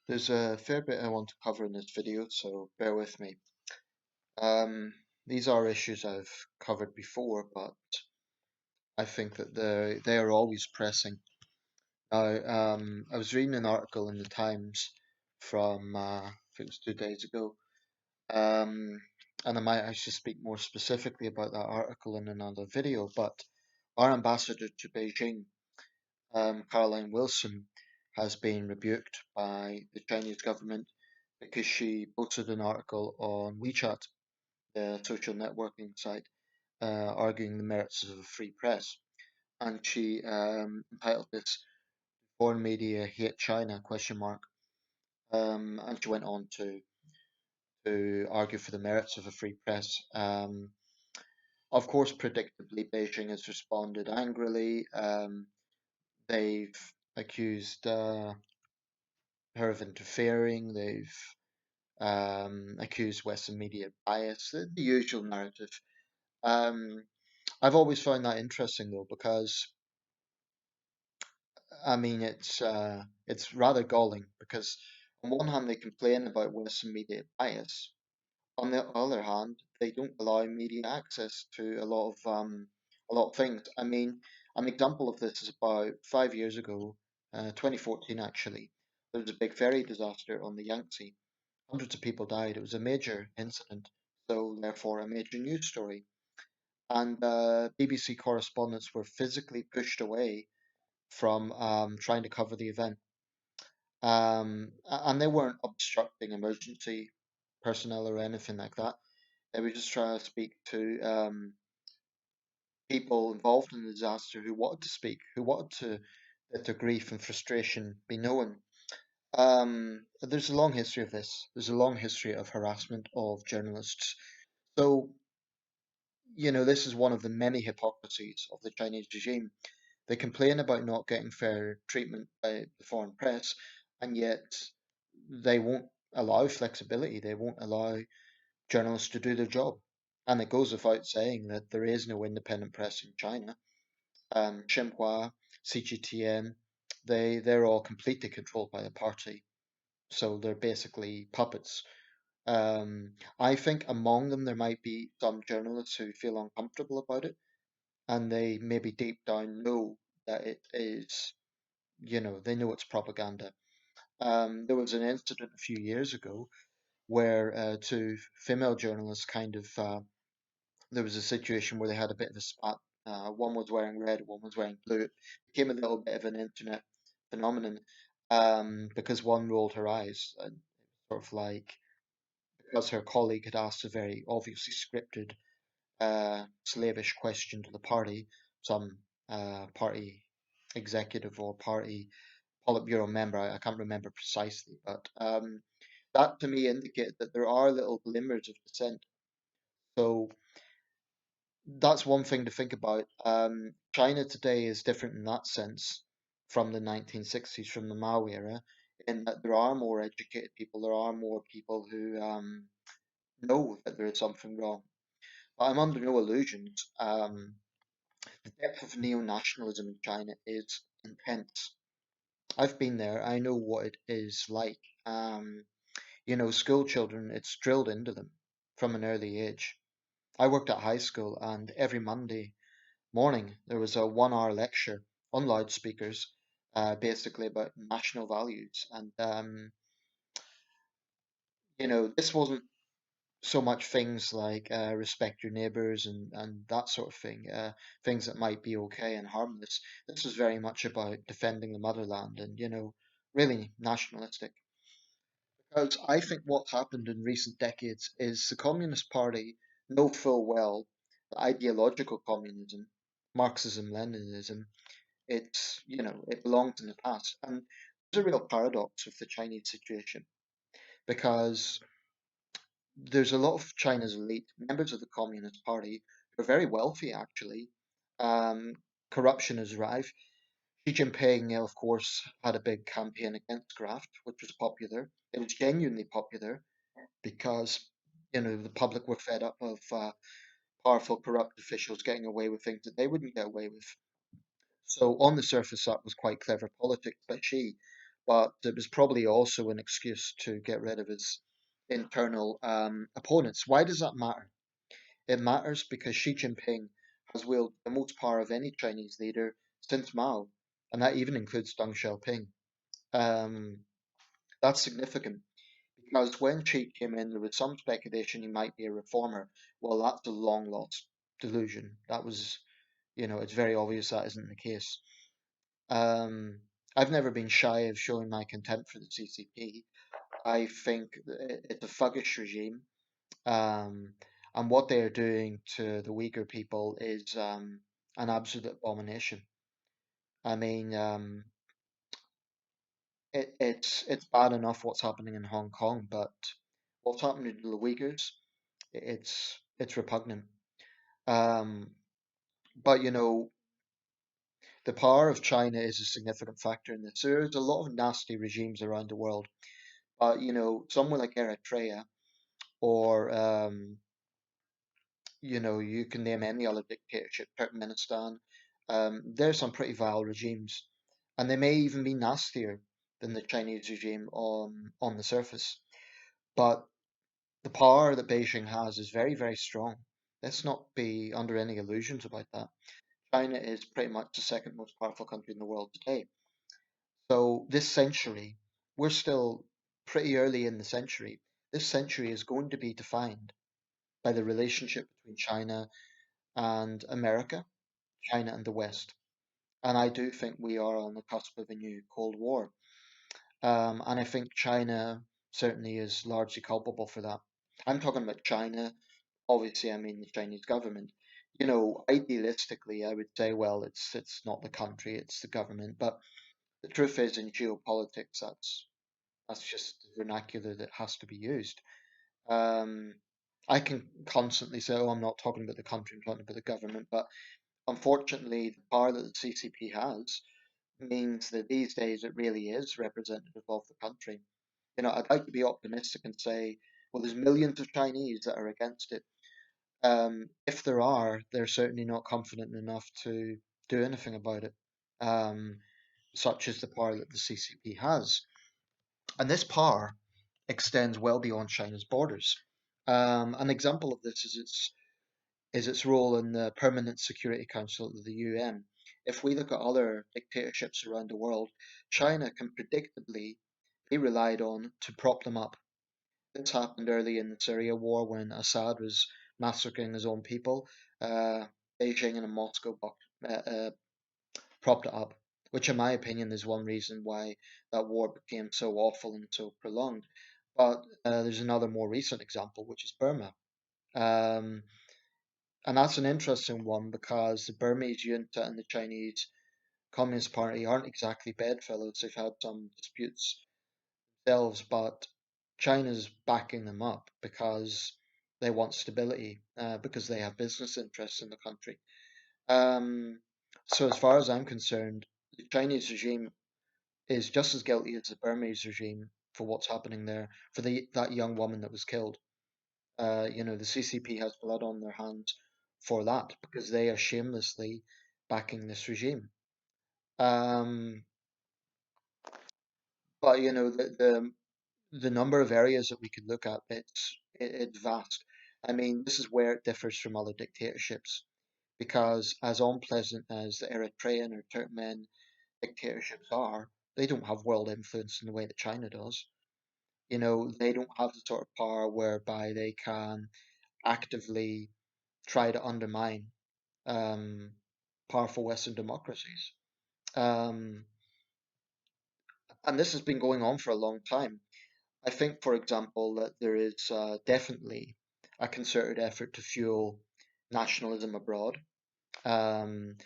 There's a fair bit I want to cover in this video, so bear with me. Um, these are issues I've covered before, but I think that they are always pressing. I was reading an article in the Times from I think it was 2 days ago, um, and I might actually speak more specifically about that article in another video. But our ambassador to Beijing, Caroline Wilson, has been rebuked by the Chinese government because she posted an article on WeChat, the social networking site, arguing the merits of a free press. And she entitled this "Foreign Media Hate China?" question mark. And she went on to argue for the merits of a free press. Of course, predictably, Beijing has responded angrily. They've accused her of interfering. They've accused Western media of bias, the usual narrative. Um, I've always found that interesting though, because I mean it's rather galling because on one hand they complain about Western media bias, on the other hand they don't allow media access to a lot of things. I mean, an example of this is about 5 years ago, 2014 actually. There was a big ferry disaster on the Yangtze. Hundreds of people died. It was a major incident, so therefore a major news story. And BBC correspondents were physically pushed away from trying to cover the event. And they weren't obstructing emergency personnel or anything like that. They were just trying to speak to people involved in the disaster who wanted to speak, who wanted to let their grief and frustration be known. There's a long history of this. There's a long history of harassment of journalists. So, this is one of the many hypocrisies of the Chinese regime. They complain about not getting fair treatment by the foreign press, and yet they won't allow flexibility. They won't allow journalists to do their job. And it goes without saying that there is no independent press in China. Xinhua, CGTN, they're all completely controlled by the party. So they're basically puppets. I think among them there might be some journalists who feel uncomfortable about it, and they maybe deep down know that it is, they know it's propaganda. There was an incident a few years ago where two female journalists there was a situation where they had a bit of a spat. One was wearing red, one was wearing blue. It became a little bit of an internet phenomenon because one rolled her eyes and sort of like because her colleague had asked a very obviously scripted, slavish question to the party, some party executive or party Politburo member. I can't remember precisely, but that to me indicated that there are little glimmers of dissent. So that's one thing to think about. China today is different in that sense from the 1960s, from the Mao era, in that there are more educated people, there are more people who know that there is something wrong. But I'm under no illusions. The depth of neo-nationalism in China is intense. I've been there. I know what it is like. School children, it's drilled into them from an early age. I worked at high school, and every Monday morning there was a 1 hour lecture on loudspeakers, basically about national values. And, this wasn't so much things like respect your neighbors and that sort of thing, things that might be okay and harmless. This was very much about defending the motherland and, really nationalistic. Because I think what happened in recent decades is the Communist Party know full well that ideological communism, Marxism, Leninism, it belongs in the past. And there's a real paradox with the Chinese situation because there's a lot of China's elite members of the Communist Party who are very wealthy, actually. Um, Corruption is rife. Xi Jinping, of course, had a big campaign against graft, which was popular. It was genuinely popular because, the public were fed up of powerful, corrupt officials getting away with things that they wouldn't get away with. So, on the surface, that was quite clever politics by Xi. but it was probably also an excuse to get rid of his internal opponents. Why does that matter? It matters because Xi Jinping has wielded the most power of any Chinese leader since Mao, and that even includes Deng Xiaoping. Um, that's significant because when Xi came in, there was some speculation he might be a reformer. Well, that's a long lost delusion. That was, it's very obvious that isn't the case. Um, I've never been shy of showing my contempt for the CCP. I think it's a thuggish regime, um, and what they are doing to the Uyghur people is an absolute abomination. I mean, it's bad enough what's happening in Hong Kong, but what's happening to the Uyghurs, it's repugnant. Um, but the power of China is a significant factor in this. There's a lot of nasty regimes around the world, but somewhere like Eritrea or you can name any other dictatorship, Turkmenistan. There's some pretty vile regimes, and they may even be nastier than the Chinese regime on the surface. But the power that Beijing has is very, very strong. Let's not be under any illusions about that. China is pretty much the second most powerful country in the world today. So this century, we're still pretty early in the century. This century is going to be defined by the relationship between China and America, China and the West. And I do think we are on the cusp of a new Cold War. And I think China certainly is largely culpable for that. I'm talking about China. Obviously, I mean the Chinese government. Idealistically, I would say, well, it's not the country, it's the government. But the truth is, in geopolitics, that's just the vernacular that has to be used. Um, I can constantly say, oh, I'm not talking about the country, I'm talking about the government. But unfortunately, the power that the CCP has means that these days it really is representative of the country. I'd like to be optimistic and say, well, there's millions of Chinese that are against it. If there are, they're certainly not confident enough to do anything about it, um, such as the power that the CCP has. And this power extends well beyond China's borders. An example of this is its role in the Permanent Security Council of the UN. If we look at other dictatorships around the world, China can predictably be relied on to prop them up. This happened early in the Syria war when Assad was massacring his own people. Uh, Beijing and Moscow propped it up, which, in my opinion, is one reason why that war became so awful and so prolonged. But there's another more recent example, which is Burma. Um, and that's an interesting one because the Burmese junta and the Chinese Communist Party aren't exactly bedfellows. They've had some disputes themselves, but China's backing them up because they want stability, because they have business interests in the country. Um, so, as far as I'm concerned, the Chinese regime is just as guilty as the Burmese regime for what's happening there, for that young woman that was killed. The CCP has blood on their hands for that because they are shamelessly backing this regime. Um, but the number of areas that we could look at, it's vast. I mean, this is where it differs from other dictatorships because as unpleasant as the Eritrean or Turkmen dictatorships are, they don't have world influence in the way that China does. They don't have the sort of power whereby they can actively try to undermine um, powerful Western democracies. Um, and this has been going on for a long time. I think, for example, that there is definitely a concerted effort to fuel nationalism abroad. Um,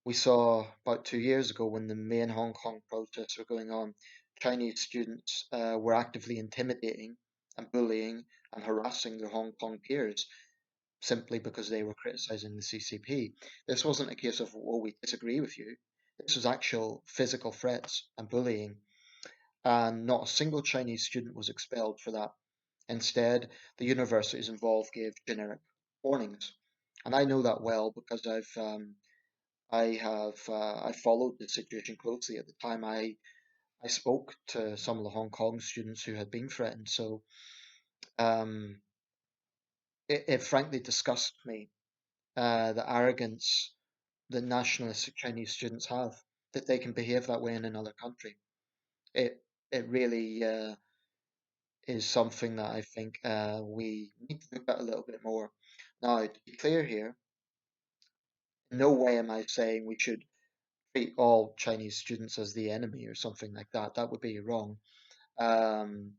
we saw about 2 years ago when the main Hong Kong protests were going on, Chinese students were actively intimidating and bullying and harassing their Hong Kong peers simply because they were criticizing the CCP. This wasn't a case of, oh, we disagree with you. This was actual physical threats and bullying, and not a single Chinese student was expelled for that. Instead, the universities involved gave generic warnings, and I know that well because I followed the situation closely at the time. I spoke to some of the Hong Kong students who had been threatened, so um, it frankly disgusts me, the arrogance that nationalistic Chinese students have, that they can behave that way in another country. It it really is something that I think we need to look at a little bit more. Now, to be clear here, in no way am I saying we should treat all Chinese students as the enemy or something like that. That would be wrong. Um,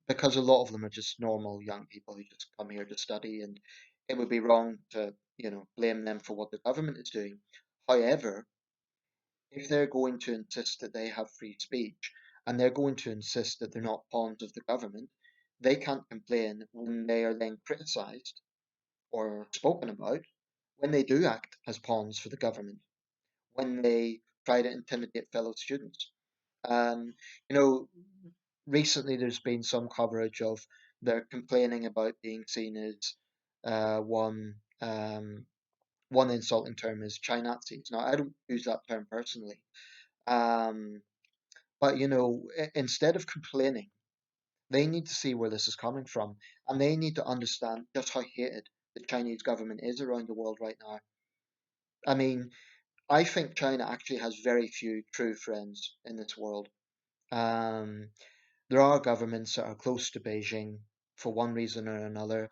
because a lot of them are just normal young people who just come here to study, and it would be wrong to, blame them for what the government is doing. However, if they're going to insist that they have free speech and they're going to insist that they're not pawns of the government, they can't complain when they are then criticised or spoken about when they do act as pawns for the government, when they try to intimidate fellow students. Um, you know, recently there's been some coverage of they're complaining about being seen as one insulting term is Chinazis. Now, I don't use that term personally, um, but instead of complaining, they need to see where this is coming from, and they need to understand just how hated the Chinese government is around the world right now. I mean, I think China actually has very few true friends in this world. Um, there are governments that are close to Beijing for one reason or another,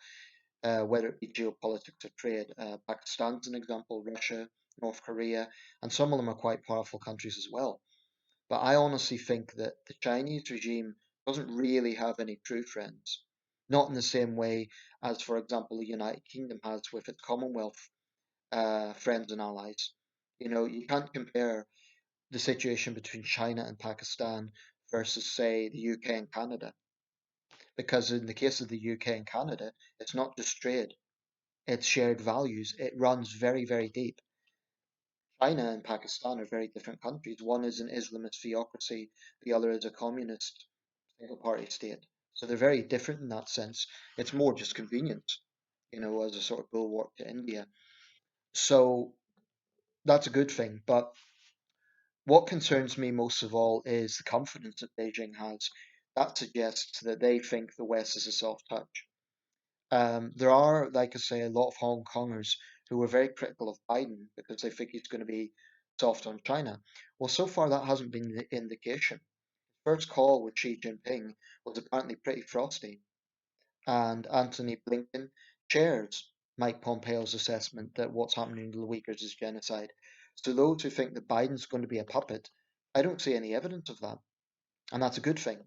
whether it be geopolitics or trade. Pakistan's an example, Russia, North Korea, and some of them are quite powerful countries as well. But I honestly think that the Chinese regime doesn't really have any true friends. Not in the same way as, for example, the United Kingdom has with its Commonwealth friends and allies. You can't compare the situation between China and Pakistan versus, say, the UK and Canada. Because in the case of the UK and Canada, it's not just trade, it's shared values. It runs very, very deep. China and Pakistan are very different countries. One is an Islamist theocracy, the other is a communist single party state. So they're very different in that sense. It's more just convenience, as a sort of bulwark to India. So that's a good thing. But what concerns me most of all is the confidence that Beijing has. That suggests that they think the West is a soft touch. There are, like I say, a lot of Hong Kongers who are very critical of Biden because they think he's going to be soft on China. Well, so far that hasn't been the indication. First call with Xi Jinping was apparently pretty frosty, and Antony Blinken shares Mike Pompeo's assessment that what's happening to the Uyghurs is genocide. So those who think that Biden's going to be a puppet, I don't see any evidence of that, and that's a good thing.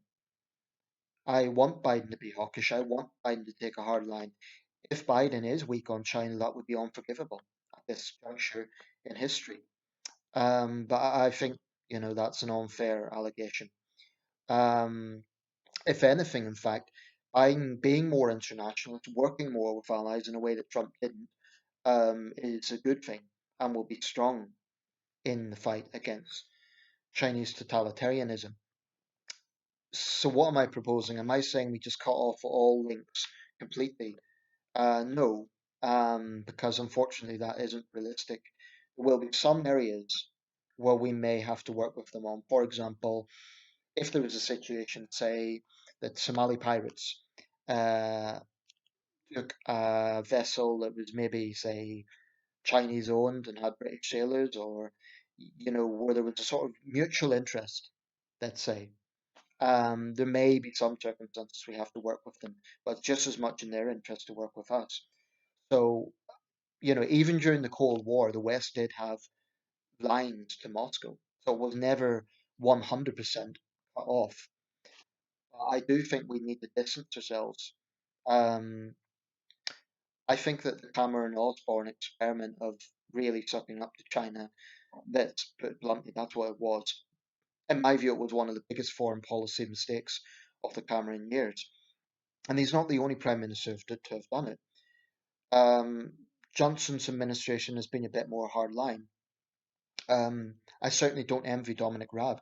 I want Biden to be hawkish. I want Biden to take a hard line. If Biden is weak on China, that would be unforgivable at this juncture in history. But I think, that's an unfair allegation. Um, if anything, in fact, Biden being more internationalist, working more with allies in a way that Trump didn't, is a good thing and will be strong in the fight against Chinese totalitarianism. So, what am I proposing? Am I saying we just cut off all links completely? No, because unfortunately that isn't realistic. There will be some areas where we may have to work with them on. For example, if there was a situation, say, that Somali pirates uh, took a vessel that was maybe, say, Chinese owned and had British sailors, or where there was a sort of mutual interest, let's say. There may be some circumstances we have to work with them, but it's just as much in their interest to work with us. So, even during the Cold War, the West did have lines to Moscow, so it was never 100% cut off. But I do think we need to distance ourselves. Um, I think that the Cameron Osborne experiment of really sucking up to China, that's put it bluntly, that's what it was. In my view, it was one of the biggest foreign policy mistakes of the Cameron years. And he's not the only prime minister to have done it. Johnson's administration has been a bit more hardline. I certainly don't envy Dominic Raab,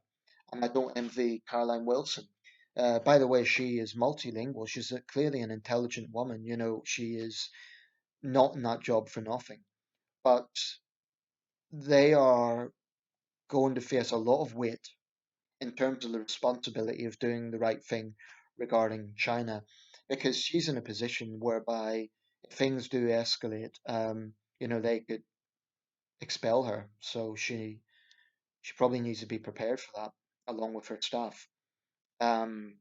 and I don't envy Caroline Wilson. By the way, she is multilingual. She's clearly an intelligent woman. She is not in that job for nothing. But they are going to face a lot of weight in terms of the responsibility of doing the right thing regarding China, because she's in a position whereby if things do escalate, they could expel her. So she probably needs to be prepared for that, along with her staff, um,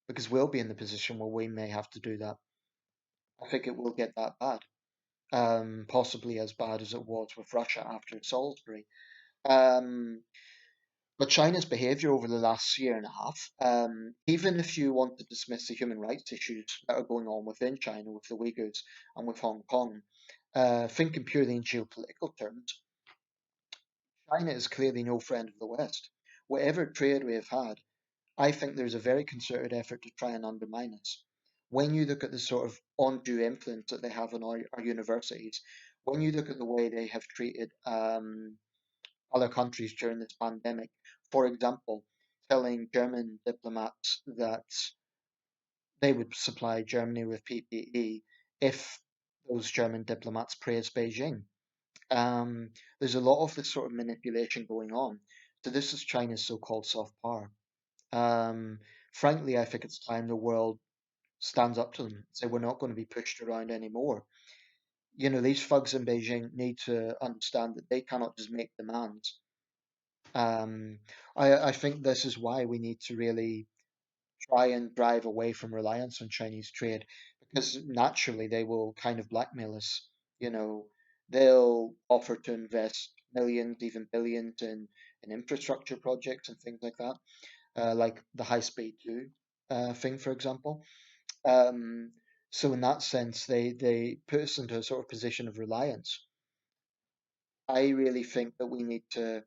because we'll be in the position where we may have to do that. I think it will get that bad, possibly as bad as it was with Russia after Salisbury. Um, But China's behaviour over the last year and a half, even if you want to dismiss the human rights issues that are going on within China with the Uyghurs and with Hong Kong, thinking purely in geopolitical terms, China is clearly no friend of the West. Whatever trade we have had, I think there's a very concerted effort to try and undermine us. When you look at the sort of undue influence that they have on our universities, when you look at the way they have treated other countries during this pandemic. For example, telling German diplomats that they would supply Germany with PPE if those German diplomats praised Beijing. Um, there's a lot of this sort of manipulation going on. So this is China's so-called soft power. Um, Frankly, I think it's time the world stands up to them and say we're not going to be pushed around anymore. These thugs in Beijing need to understand that they cannot just make demands. Um, I think this is why we need to really try and drive away from reliance on Chinese trade because naturally they will kind of blackmail us. You know, they'll offer to invest millions, even billions in infrastructure projects and things like that, like the high speed 2 thing, for example. Um, so in that sense, they put us into a sort of position of reliance. I really think that we need to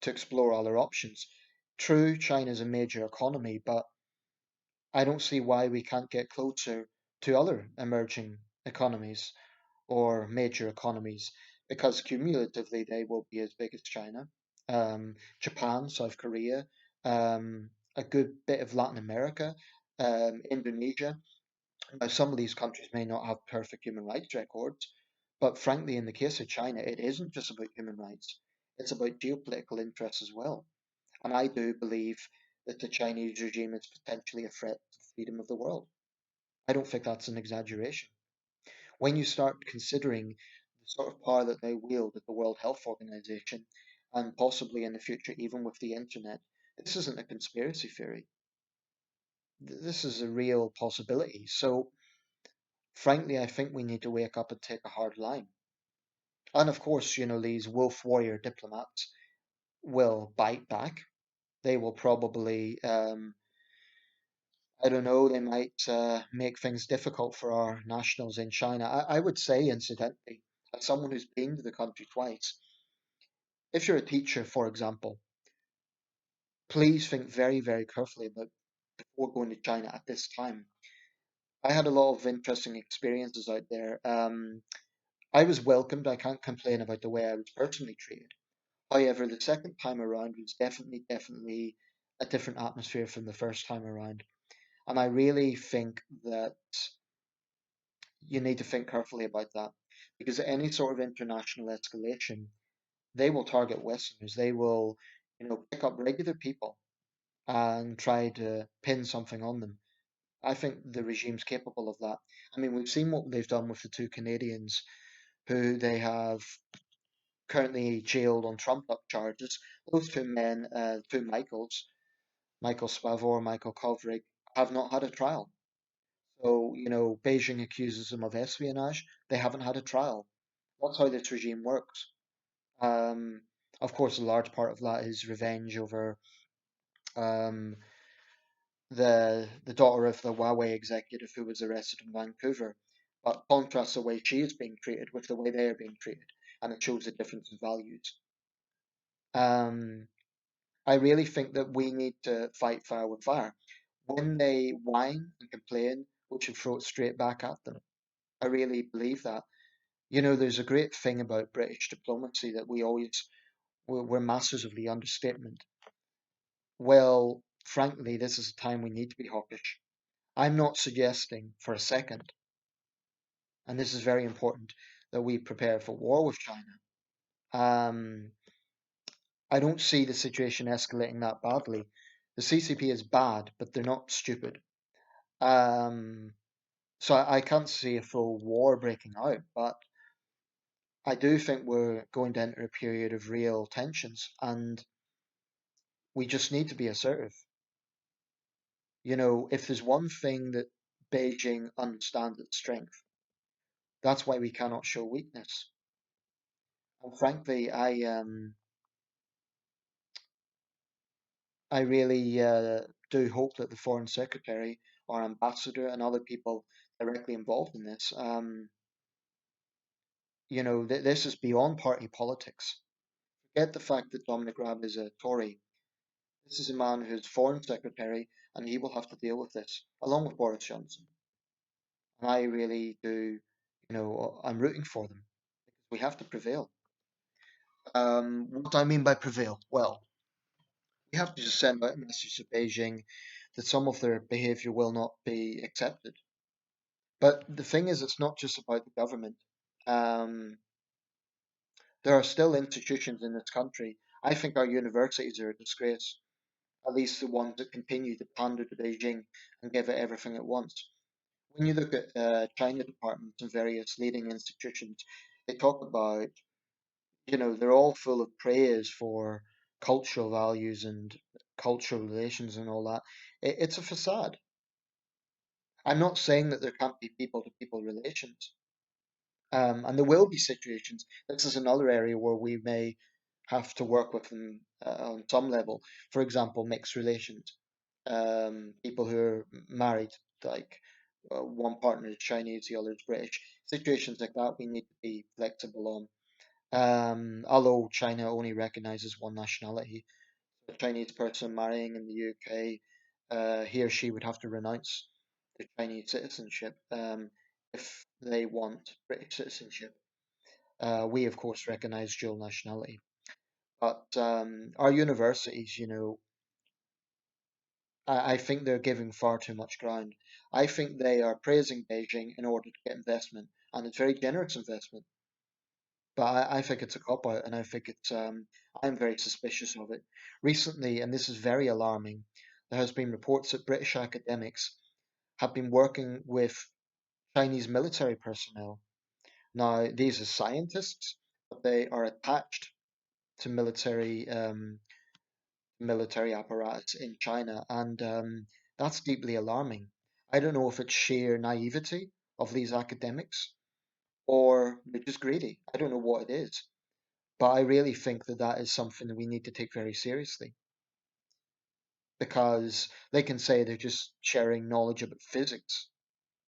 explore other options. True, China's a major economy, but I don't see why we can't get closer to other emerging economies or major economies because cumulatively they will be as big as China, Japan, South Korea, a good bit of Latin America, Indonesia. Now, some of these countries may not have perfect human rights records, but frankly, in the case of China, it isn't just about human rights, it's about geopolitical interests as well. And I do believe that the Chinese regime is potentially a threat to the freedom of the world. I don't think that's an exaggeration. When you start considering the sort of power that they wield at the World Health Organization, and possibly in the future, even with the internet, this isn't a conspiracy theory. This is a real possibility. So, frankly, I think we need to wake up and take a hard line. And of course, these wolf warrior diplomats will bite back. They will probably I don't know, they might make things difficult for our nationals in China. I would say, incidentally, as someone who's been to the country twice, if you're a teacher, for example, please think very, very carefully about before going to China at this time. I had a lot of interesting experiences out there. I was welcomed. I can't complain about the way I was personally treated. However, the second time around was definitely a different atmosphere from the first time around. And I really think that you need to think carefully about that because any sort of international escalation, they will target Westerners. They will, pick up regular people and try to pin something on them. I think the regime's capable of that. I mean, we've seen what they've done with the two Canadians who they have currently jailed on trumped up charges. Those two men, two Michaels, Michael Spavor, Michael Kovrig, have not had a trial. So, Beijing accuses them of espionage. They haven't had a trial. That's how this regime works. Um, of course, a large part of that is revenge over um, the daughter of the Huawei executive who was arrested in Vancouver. But contrast the way she is being treated with the way they are being treated, and it shows the difference in values. Um, I really think that we need to fight fire with fire. When they whine and complain, we should throw it straight back at them. I really believe that. There's a great thing about British diplomacy that we're masters of the understatement. Well, frankly, this is a time we need to be hawkish. I'm not suggesting for a second, and this is very important, that we prepare for war with China. Um, I don't see the situation escalating that badly. The CCP is bad, but they're not stupid. Um, so I can't see a full war breaking out, but I do think we're going to enter a period of real tensions, and we just need to be assertive. If there's one thing that Beijing understands its strength, that's why we cannot show weakness. And frankly, I really do hope that the foreign secretary or ambassador and other people directly involved in this, this is beyond party politics. Forget the fact that Dominic Raab is a Tory. This is a man who's foreign secretary, and he will have to deal with this along with Boris Johnson. And I really do, I'm rooting for them. We have to prevail. What do I mean by prevail? Well, we have to just send out a message to Beijing that some of their behaviour will not be accepted. But the thing is, it's not just about the government. Um, there are still institutions in this country. I think our universities are a disgrace, at least the ones that continue to pander to Beijing and give it everything it wants. When you look at China departments and various leading institutions, they talk about, they're all full of praise for cultural values and cultural relations and all that. It's a facade. I'm not saying that there can't be people to people relations. And there will be situations. This is another area where we may have to work with them on some level. For example, mixed relations. People who are married, like one partner is Chinese, the other is British. Situations like that we need to be flexible on. Although China only recognizes one nationality, a Chinese person marrying in the UK, he or she would have to renounce their Chinese citizenship if they want British citizenship. We, of course, recognize dual nationality. But our universities, I think they're giving far too much ground. I think they are praising Beijing in order to get investment, and it's very generous investment. But I think it's a cop out, and I think I'm very suspicious of it. Recently, and this is very alarming, there has been reports that British academics have been working with Chinese military personnel. Now, these are scientists, but they are attached to military apparatus in China, and that's deeply alarming. I don't know if it's sheer naivety of these academics or they're just greedy. I don't know what it is. But I really think that that is something that we need to take very seriously because they can say they're just sharing knowledge about physics.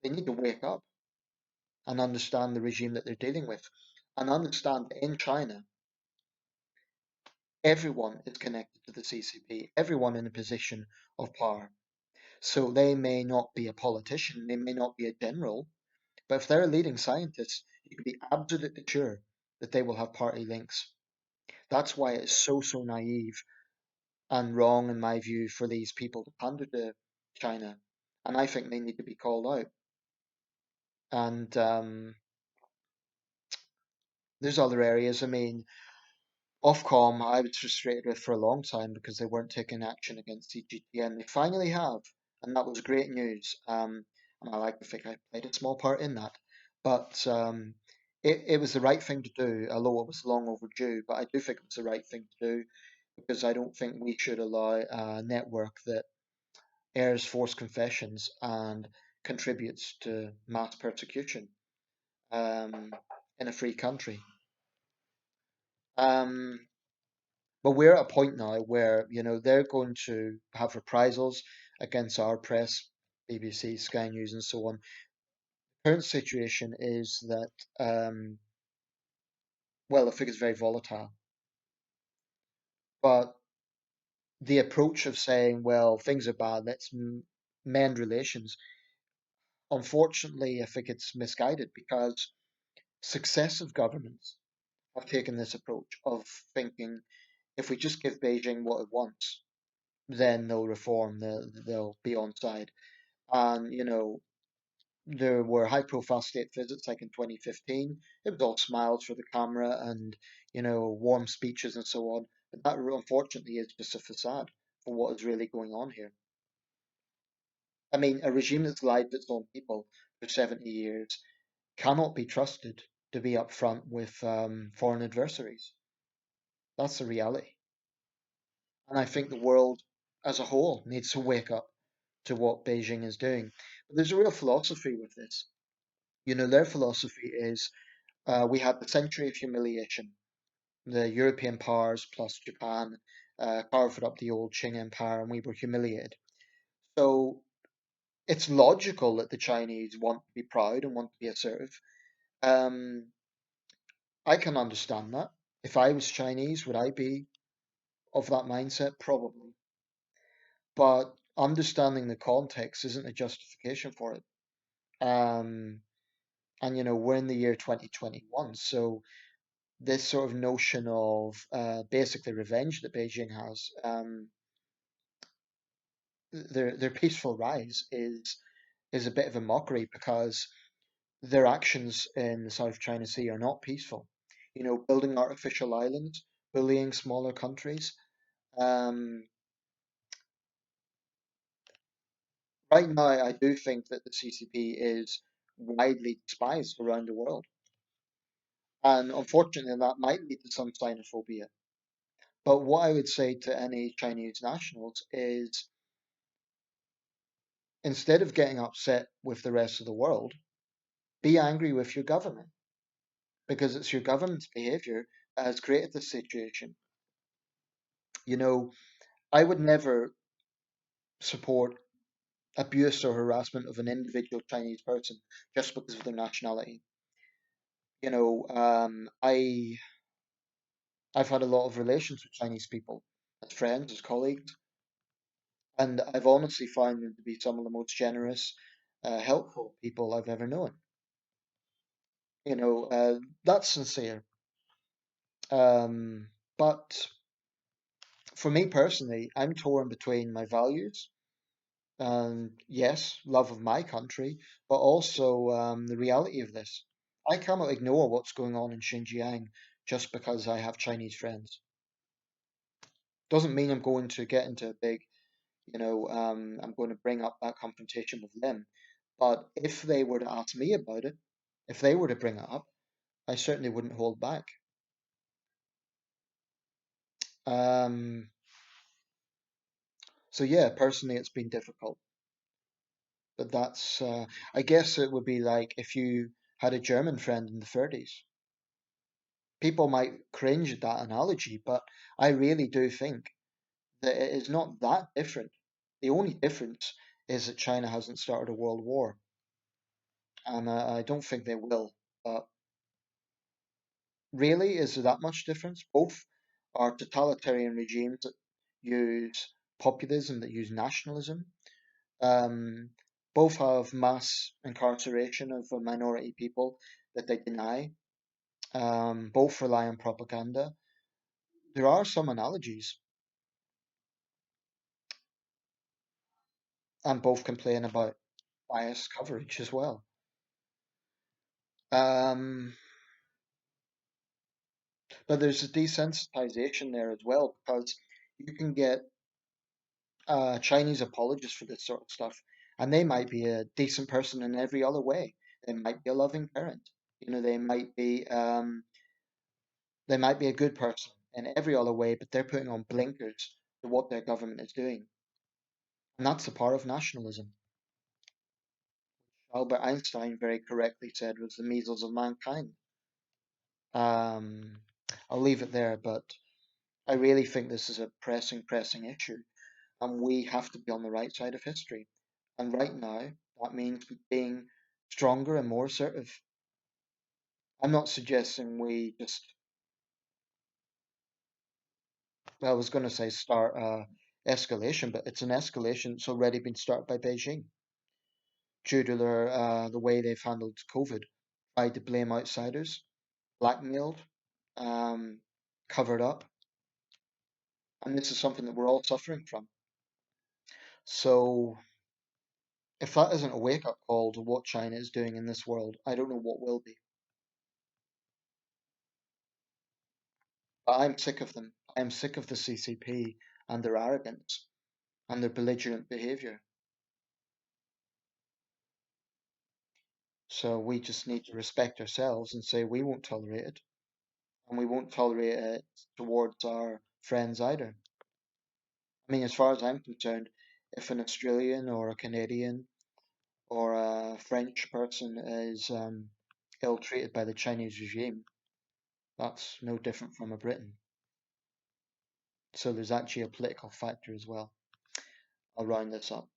They need to wake up and understand the regime that they're dealing with and understand that in China, everyone is connected to the CCP, everyone in a position of power. So they may not be a politician, they may not be a general, but if they're a leading scientist, you can be absolutely sure that they will have party links. That's why it's so naive and wrong, in my view, for these people to pander to China. And I think they need to be called out. And there's other areas. I mean, Ofcom, I was frustrated with for a long time because they weren't taking action against CGTN. They finally have, and that was great news. And I like to think I played a small part in that. But it was the right thing to do, although it was long overdue. But I do think it was the right thing to do because I don't think we should allow a network that airs forced confessions and contributes to mass persecution um, in a free country. Um, but we're at a point now where they're going to have reprisals against our press, BBC, Sky News, and so on. Current situation is that well, I think it's very volatile, but the approach of saying, well, things are bad, let's mend relations. Unfortunately, I think it's misguided because successive governments have taken this approach of thinking if we just give Beijing what it wants, then they'll reform, they'll be on side. And, there were high profile state visits like in 2015. It was all smiles for the camera and, warm speeches and so on. But that unfortunately is just a facade for what is really going on here. I mean, a regime that's lied to its own people for 70 years cannot be trusted to be upfront with foreign adversaries. That's the reality. And I think the world as a whole needs to wake up to what Beijing is doing. But there's a real philosophy with this. You know, their philosophy is we had the century of humiliation. The European powers plus Japan carved up the old Qing Empire and we were humiliated. So it's logical that the Chinese want to be proud and want to be assertive. Um, I can understand that. If I was Chinese, would I be of that mindset? Probably. But understanding the context isn't a justification for it. Um, and you know, we're in the year 2021, so this sort of notion of basically revenge that Beijing has, their peaceful rise is a bit of a mockery because their actions in the South China Sea are not peaceful. You know, building artificial islands, bullying smaller countries. Um, right now, I do think that the CCP is widely despised around the world. And unfortunately, that might lead to some xenophobia. But what I would say to any Chinese nationals is instead of getting upset with the rest of the world, be angry with your government because it's your government's behavior that has created this situation. You know, I would never support abuse or harassment of an individual Chinese person just because of their nationality. You know, I've had a lot of relations with Chinese people as friends, as colleagues, and I've honestly found them to be some of the most generous, helpful people I've ever known. You know, that's sincere. But for me personally, I'm torn between my values and yes, love of my country, but also the reality of this. I cannot ignore what's going on in Xinjiang just because I have Chinese friends. Doesn't mean I'm going to get into a big, I'm going to bring up that confrontation with them. But if they were to ask me about it, if they were to bring it up, I certainly wouldn't hold back. Um, so yeah, personally, it's been difficult, but I guess it would be like if you had a German friend in the 30s. People might cringe at that analogy, but I really do think that it is not that different. The only difference is that China hasn't started a world war, and I don't think they will. But really, is there that much difference? Both are totalitarian regimes that use populism, that use nationalism. Um, both have mass incarceration of minority people that they deny. Both rely on propaganda. There are some analogies, and both complain about biased coverage as well. Um, but there's a desensitization there as well because you can get Chinese apologists for this sort of stuff, and they might be a decent person in every other way. They might be a loving parent. You know, they might be a good person in every other way, but they're putting on blinkers to what their government is doing, and that's a part of nationalism. Albert Einstein very correctly said was the measles of mankind. Um, I'll leave it there, but I really think this is a pressing issue, and we have to be on the right side of history. And right now, that means being stronger and more assertive. I'm not suggesting we just, well, I was going to say start escalation, but it's an escalation that's already been started by Beijing due to the way they've handled COVID, tried to blame outsiders, blackmailed, um, covered up, and this is something that we're all suffering from. So if that isn't a wake up call to what China is doing in this world, I don't know what will be. But I'm sick of them. I'm sick of the CCP and their arrogance and their belligerent behaviour. So we just need to respect ourselves and say we won't tolerate it, and we won't tolerate it towards our friends either. I mean, as far as I'm concerned, if an Australian or a Canadian or a French person is ill treated by the Chinese regime, that's no different from a Briton. So there's actually a political factor as well. I'll round this up.